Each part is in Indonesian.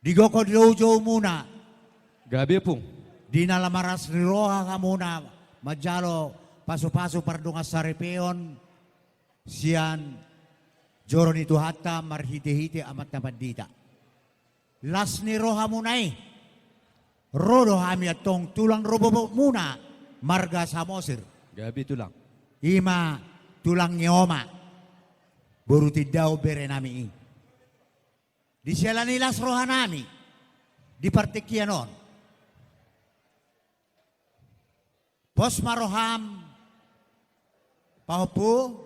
Digoko dilojo muna. Gabi pung. Di nalamaras ni Roha ka muna. Majalo paso-paso pardunga sa repeon. Siyan joro ni Tuhata marhite-hite amat na pandita. Las ni Roha munay. Rodo hami atong tulang robo muna. Marga sa Mosir. Gabi tulang. Ima tulang nyoma. Buruti daw bere nami. Di sila nilas roha nami. Di partikianon. Pos maroham. Pahopo.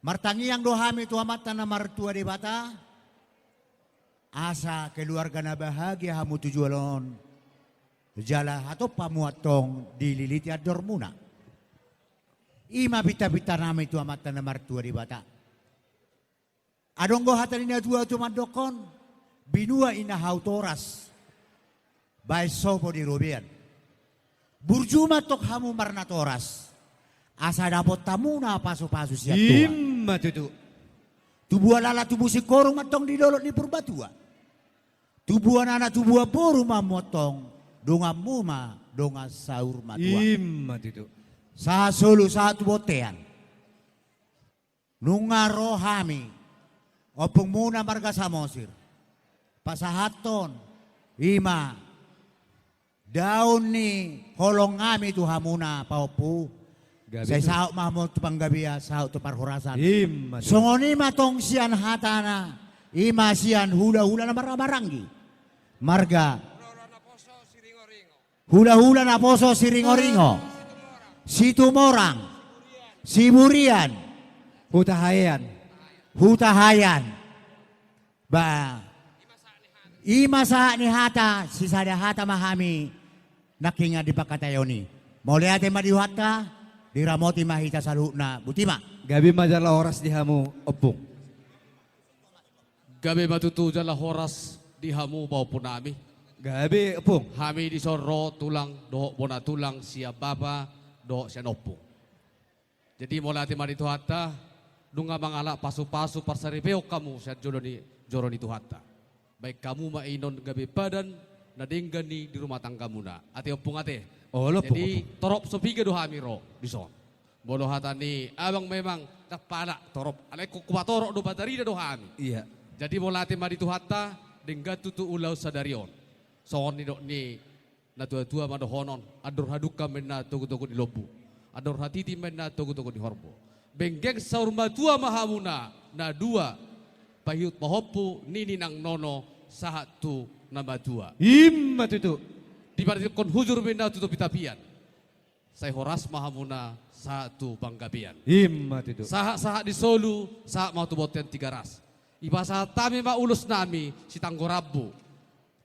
Martangi yang dohami tu amat na martua di bata. Asa keluarga na bahagia hamu tujualon. Jala atau pamuatong dililiti ador muna. Ima bita-bita nama itu amat na martua di bata. Adong hatan ina dua tu mandokon. Binua ina hautoras. Bay sopo di Rubian. Burjuma tok hamu marnatoras. Asa dapot tamuna pasu-pasu siap tua. Imma tutu. Tubuh lala tubuh si korong matong di dolot ni purbatua. Tubuh anak tubuh boru mamotong. Donga muma, donga saur matua. Imma tutu. Sa solo sa tubotean. Nunga rohami. Opong muna marga sa Mosir. Pasahaton. Ima. Daun ni holong ngami tu hamuna paupu. Saya sauk mahmud tu panggabia sauk tu parhorasan. Imma. Songoni matong sian hatana. Ima sian hula-hula na marabarangi. Marga. Hula-hula na poso si ringo-ringo. Si tumorang. Si burian. Hutahayan. Hutahayan. Ba. Ima sa ni hata. Si sada hata mahami. Nakinga di pakatayoni. Mole ate madiwata. Diramoti mahita sa na butima. Gabi madala oras di hamu opung. Gabi matutujan lah horas di hamu maupun nami. Gabi opung. Hami di soro tulang, dohok bona tulang siya baba, dohok siya nopung. Jadi mulai hati mari tuhata, dunga mangala pasu-pasu parsaripeo kamu siya joro ni tuhata. Baik kamu mainon gabi badan, nadinggan ni di rumah tangga muna. Ati opung ate. Oh, lopung. Jadi torop sopiga do hami ro di son. Bodoh hatani abang memang kepala torop. Alai kuat torok do batari do hami. Iya. Jadi mulai hati mari tuhata dengan tutu ulau sadarion. Soon ni dok ni na tua-tua mado honon. Ador haduka menna tugu-tugu di lobu. Ador hatiti menna tugu-tugu di horbo. Benggeng saur matua mahamuna na dua pahiyut mahopu nini nang nono sahatu nama dua. Imma tutu. Di pada kon hujur menna tutup pitapian. Saya horas mahamuna satu panggabian. Imma tutu. Sahak-sahak di Solu, sahak mau tu boten tiga ras. Ibasa tami ma ulus nami si tanggorabu.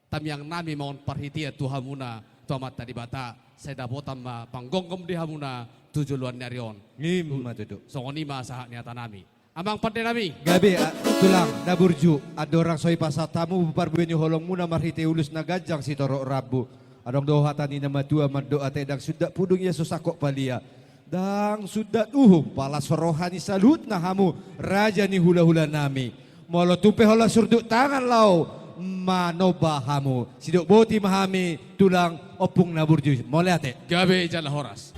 Tam yang nami maun parhitia tu hamuna tu amat tadi bata. Saya dapotam ma panggonggom di hamuna tujuh luan nyarion. Imma tutu. Songoni ma sahak niata nami. Amang pandai nami. Gabi tulang naburju. Ada orang soi pasatamu parbueni holong muna marhite ulus na gajang si torok rabu. Adong doha tani nama tua doa tedang sudah pudung Yesus akok palia. Dang sudah palas rohani salut na hamu raja ni hula-hula nami. Molo tupe hola surduk tangan lau manoba hamu. Sidok boti mahami tulang opung naburju. Mole ate. Gabe jala horas.